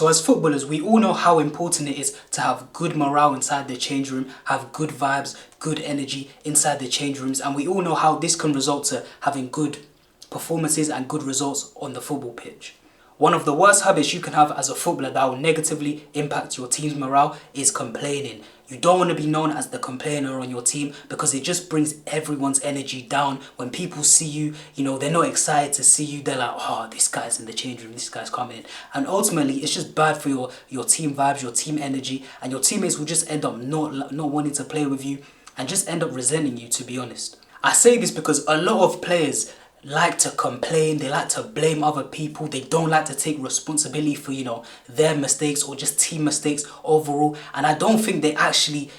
So as footballers, we all know how important it is to have good morale inside the change room, have good vibes, good energy inside the change rooms, and we all know how this can result to having good performances and good results on the football pitch. One of the worst habits you can have as a footballer that will negatively impact your team's morale is complaining. You don't want to be known as the complainer on your team because it just brings everyone's energy down. When people see you, they're not excited to see you. They're like, oh, this guy's in the change room, this guy's coming in. And ultimately, it's just bad for your team vibes, your team energy, and your teammates will just end up not wanting to play with you and just end up resenting you, to be honest. I say this because a lot of players like to complain, they like to blame other people, they don't like to take responsibility for, their mistakes or just team mistakes overall. And I don't think they actually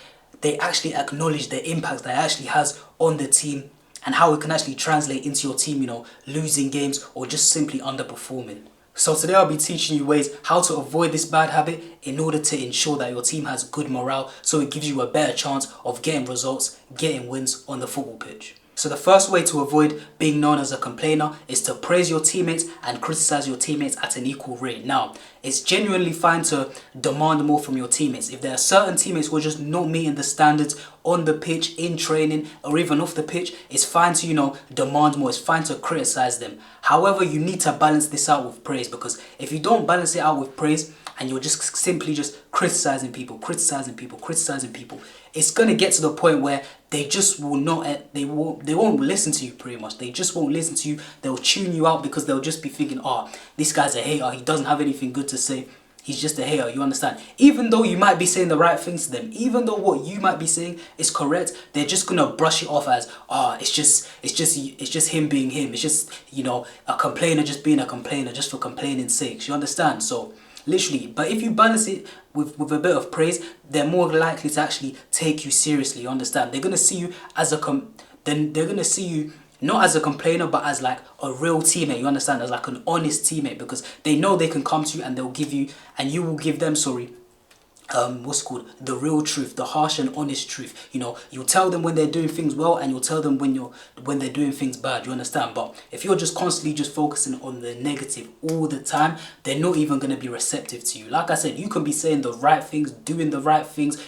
acknowledge the impact that it actually has on the team and how it can actually translate into your team, losing games or just simply underperforming. So today I'll be teaching you ways how to avoid this bad habit in order to ensure that your team has good morale, so it gives you a better chance of getting results, getting wins on the football pitch. So the first way to avoid being known as a complainer is to praise your teammates and criticize your teammates at an equal rate. Now, it's genuinely fine to demand more from your teammates. If there are certain teammates who are just not meeting the standards on the pitch, in training, or even off the pitch, it's fine to, demand more. It's fine to criticize them. However, you need to balance this out with praise, because if you don't balance it out with praise and you're just simply criticizing people, it's going to get to the point where they just will not, they won't listen to you pretty much. They just won't listen to you. They'll tune you out because they'll just be thinking, oh, this guy's a hater. He doesn't have anything good to say. He's just a hater, you understand? Even though you might be saying the right things to them, even though what you might be saying is correct, they're just going to brush it off as, it's just him being him. It's just, a complainer just being a complainer just for complaining's sake. You understand? So, literally, but if you balance it with a bit of praise, they're more likely to actually take you seriously. You understand? They're gonna see you as they're gonna see you not as a complainer, but as like a real teammate. You understand? As like an honest teammate, because they know they can come to you and they'll give you, and you will give them, the real truth, the harsh and honest truth. You'll tell them when they're doing things well, and you'll tell them when they're doing things bad. You understand? But if you're just constantly just focusing on the negative all the time, they're not even going to be receptive to you. Like I said, you can be saying the right things, doing the right things,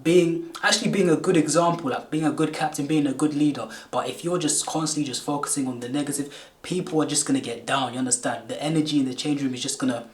being a good example, like being a good captain, being a good leader. But if you're just constantly just focusing on the negative, people are just going to get down. You understand? The energy in the change room is just going to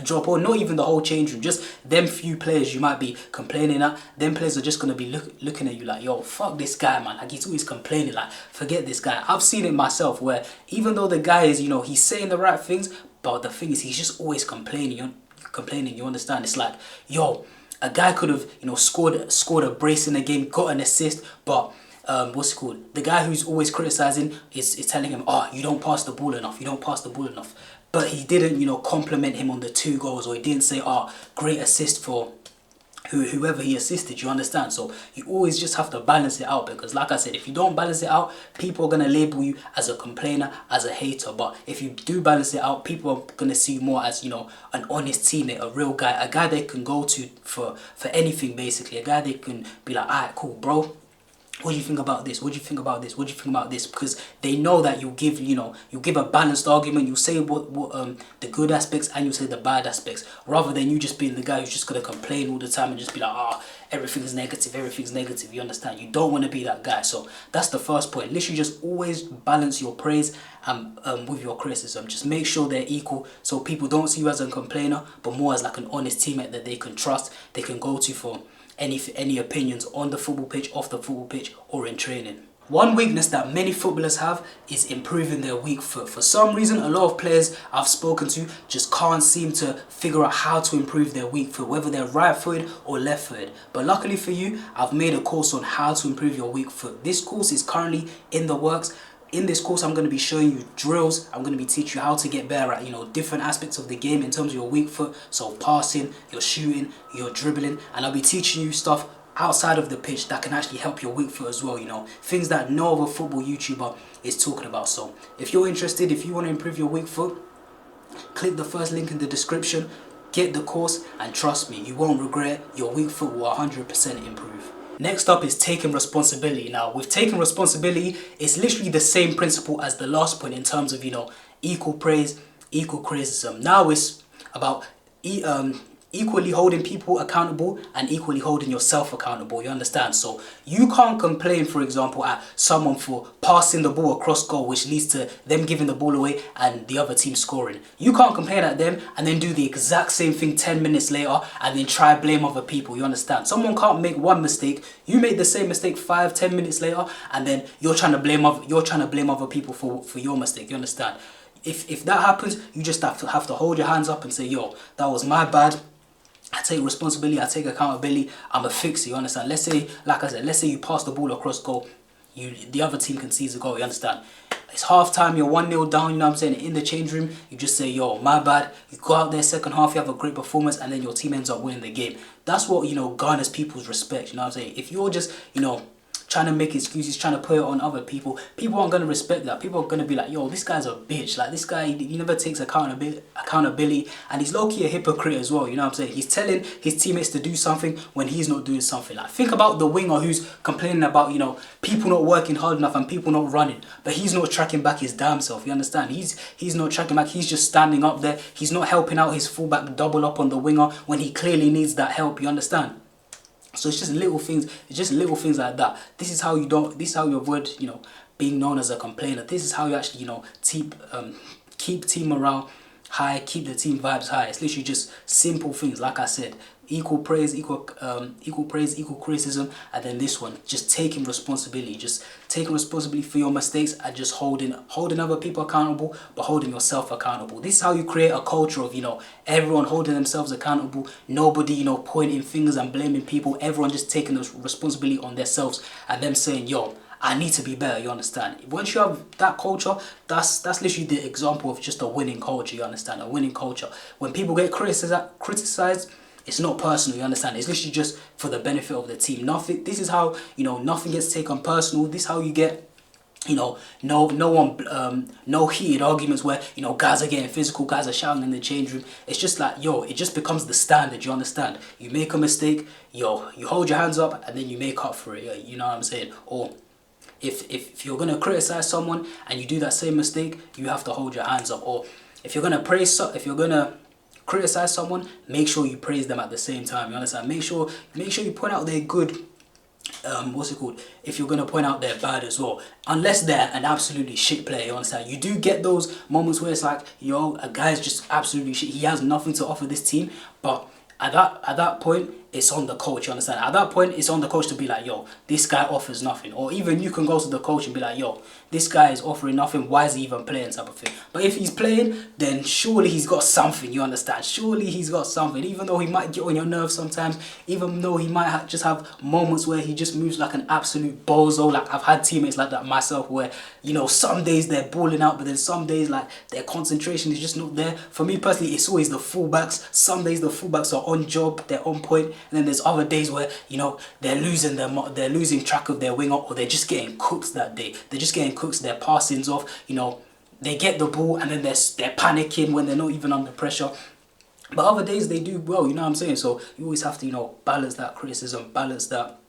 drop, or not even the whole change room, just them few players you might be complaining at. Them players are just going to be looking at you like, yo, fuck this guy, man. Like, he's always complaining, like, forget this guy. I've seen it myself where even though the guy is, he's saying the right things, but the thing is, he's just always complaining, you understand? It's like, yo, a guy could have, scored a brace in the game, got an assist, but the guy who's always criticizing is telling him, oh, you don't pass the ball enough. But he didn't, compliment him on the 2 goals, or he didn't say, oh, great assist for whoever he assisted, you understand? So you always just have to balance it out, because like I said, if you don't balance it out, people are going to label you as a complainer, as a hater. But if you do balance it out, people are going to see you more as, an honest teammate, a real guy, a guy they can go to for anything, basically. A guy they can be like, alright, cool, bro. What do you think about this? What do you think about this? What do you think about this? Because they know that you give a balanced argument. You say what the good aspects, and you say the bad aspects, rather than you just being the guy who's just gonna complain all the time and just be like, everything's negative. You understand? You don't want to be that guy. So that's the first point. Literally, just always balance your praise with your criticism. Just make sure they're equal, so people don't see you as a complainer, but more as like an honest teammate that they can trust, they can go to for any opinions on the football pitch, off the football pitch, or in training. One weakness that many footballers have is improving their weak foot. For some reason, a lot of players I've spoken to just can't seem to figure out how to improve their weak foot, whether they're right-footed or left-footed. But luckily for you, I've made a course on how to improve your weak foot. This course is currently in the works. In this course, I'm going to be showing you drills. I'm going to be teaching you how to get better at, different aspects of the game in terms of your weak foot. So passing, your shooting, your dribbling. And I'll be teaching you stuff outside of the pitch that can actually help your weak foot as well, things that no other football YouTuber is talking about. So if you're interested, if you want to improve your weak foot, click the first link in the description, get the course, and trust me, you won't regret it. Your weak foot will 100% improve. Next up is taking responsibility. Now, with taking responsibility, it's literally the same principle as the last point in terms of, equal praise, equal criticism. Now it's about e equally holding people accountable and equally holding yourself accountable, you understand? So you can't complain, for example, at someone for passing the ball across goal, which leads to them giving the ball away and the other team scoring. You can't complain at them and then do the exact same thing 10 minutes later and then try to blame other people, you understand? Someone can't make one mistake, you make the same mistake 5-10 minutes later, and then you're trying to blame other people for your mistake, you understand? If that happens, you just have to hold your hands up and say, yo, that was my bad. I take responsibility, I take accountability, I'm a fixer, you understand? Let's say, like I said, let's say you pass the ball across goal, the other team concedes a goal, you understand? It's half time, you're 1-0 down, you know what I'm saying? In the change room, you just say, yo, my bad. You go out there, second half, you have a great performance, and then your team ends up winning the game. That's what, you know, garners people's respect, you know what I'm saying? If you're just, you know, trying to make excuses, trying to put it on other people, people aren't going to respect that. People are going to be like, yo, this guy's a bitch. Like, this guy, he never takes accountability, and he's low-key a hypocrite as well, you know what I'm saying? He's telling his teammates to do something when he's not doing something. Like, think about the winger who's complaining about, you know, people not working hard enough and people not running, but he's not tracking back his damn self, you understand? He's not tracking back, he's just standing up there. He's not helping out his fullback double up on the winger when he clearly needs that help, you understand? So it's just little things, like that. This is how you avoid, you know, being known as a complainer. This is how you actually, you know, keep team morale high, keep the team vibes high. It's literally just simple things, like I said. Equal praise, equal criticism, and then this one, just taking responsibility, for your mistakes, and just holding other people accountable, but holding yourself accountable. This is how you create a culture of, you know, everyone holding themselves accountable, nobody, you know, pointing fingers and blaming people, everyone just taking the responsibility on themselves and them saying, yo, I need to be better, you understand? Once you have that culture, that's literally the example of just a winning culture, you understand? A winning culture. When people get criticized, it's not personal, you understand? It's literally just for the benefit of the team. This is how, you know, nothing gets taken personal. This is how you get, you know, no heated arguments where, you know, guys are getting physical, guys are shouting in the change room. It's just like, yo, it just becomes the standard, you understand? You make a mistake, yo, you hold your hands up and then you make up for it, you know what I'm saying? Or if you're going to criticize someone and you do that same mistake, you have to hold your hands up. Or if you're going to criticize someone, make sure you praise them at the same time, you understand? Make sure you point out their good, if you're going to point out their bad as well, unless they're an absolutely shit player, you understand? You do get those moments where it's like, yo, a guy's just absolutely shit, he has nothing to offer this team, but at that point, it's on the coach, you understand? At that point, it's on the coach to be like, yo, this guy offers nothing. Or even you can go to the coach and be like, yo, this guy is offering nothing, why is he even playing, type of thing. But if he's playing, then surely he's got something, you understand? Surely he's got something, even though he might get on your nerves sometimes, even though he might just have moments where he just moves like an absolute bozo. Like, I've had teammates like that myself where, you know, some days they're balling out, but then some days, like, their concentration is just not there. For me personally, it's always the fullbacks. Some days the fullbacks are on job, they're on point, and then there's other days where, you know, they're losing track of their winger, or they're just getting cooked that day. They're just getting cooked, their passings off, you know, they get the ball and then they're panicking when they're not even under pressure. But other days they do well, you know what I'm saying? So you always have to, you know, balance that criticism, balance that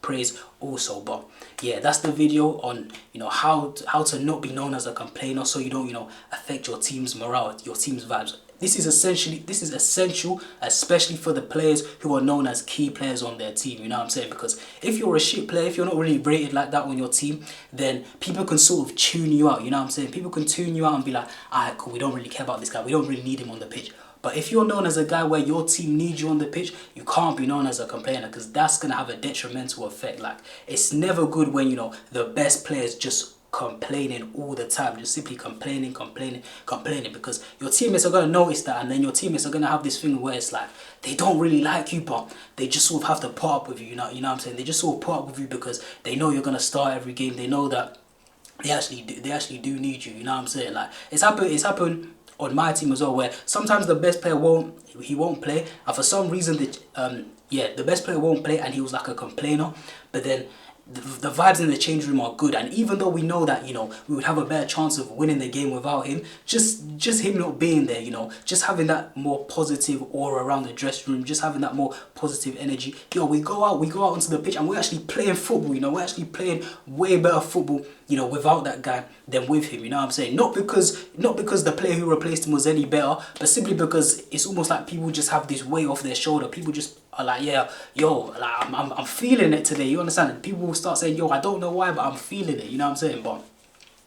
praise also. But yeah, that's the video on, you know, how to not be known as a complainer, so you don't, you know, affect your team's morale, your team's vibes. This is essential, especially for the players who are known as key players on their team, you know what I'm saying? Because if you're a shit player, if you're not really rated like that on your team, then people can sort of tune you out, you know what I'm saying? People can tune you out and be like, alright, cool, we don't really care about this guy, we don't really need him on the pitch. But if you're known as a guy where your team needs you on the pitch, you can't be known as a complainer, because that's going to have a detrimental effect. Like, it's never good when, you know, the best players just complaining all the time, just simply complaining, because your teammates are going to notice that, and then your teammates are going to have this thing where it's like, they don't really like you, but they just sort of have to put up with you, you know what I'm saying? They just sort of put up with you because they know you're going to start every game, they know that they actually do need you, you know what I'm saying? Like, it's happened on my team as well, where sometimes the best player won't play, and for some reason the best player won't play, and he was like a complainer, but then the vibes in the change room are good, and even though we know that, you know, we would have a better chance of winning the game without him, just him not being there, you know, just having that more positive aura around the dressing room, just having that more positive energy. Yo, we go out onto the pitch and we're actually playing football, you know, we're actually playing way better football, you know, without that guy than with him, you know what I'm saying? Not because the player who replaced him was any better, but simply because it's almost like people just have this weight off their shoulder. People just are like, yeah, yo, like, I'm feeling it today, you understand? And people will start saying, yo, I don't know why, but I'm feeling it, you know what I'm saying? But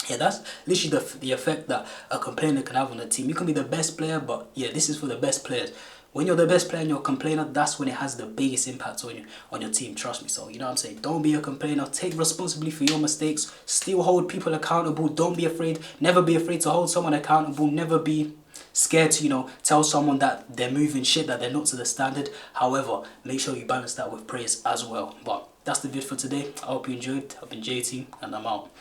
yeah, that's literally the effect that a complainer can have on a team. You can be the best player, but yeah, this is for the best players. When you're the best player and you're a complainer, that's when it has the biggest impact on your team, trust me. So, you know what I'm saying? Don't be a complainer. Take responsibility for your mistakes. Still hold people accountable. Don't be afraid. Never be afraid to hold someone accountable. Never be scared to, you know, tell someone that they're moving shit, that they're not to the standard. However, make sure you balance that with praise as well. But that's the vid for today. I hope you enjoyed. I've been JT, and I'm out.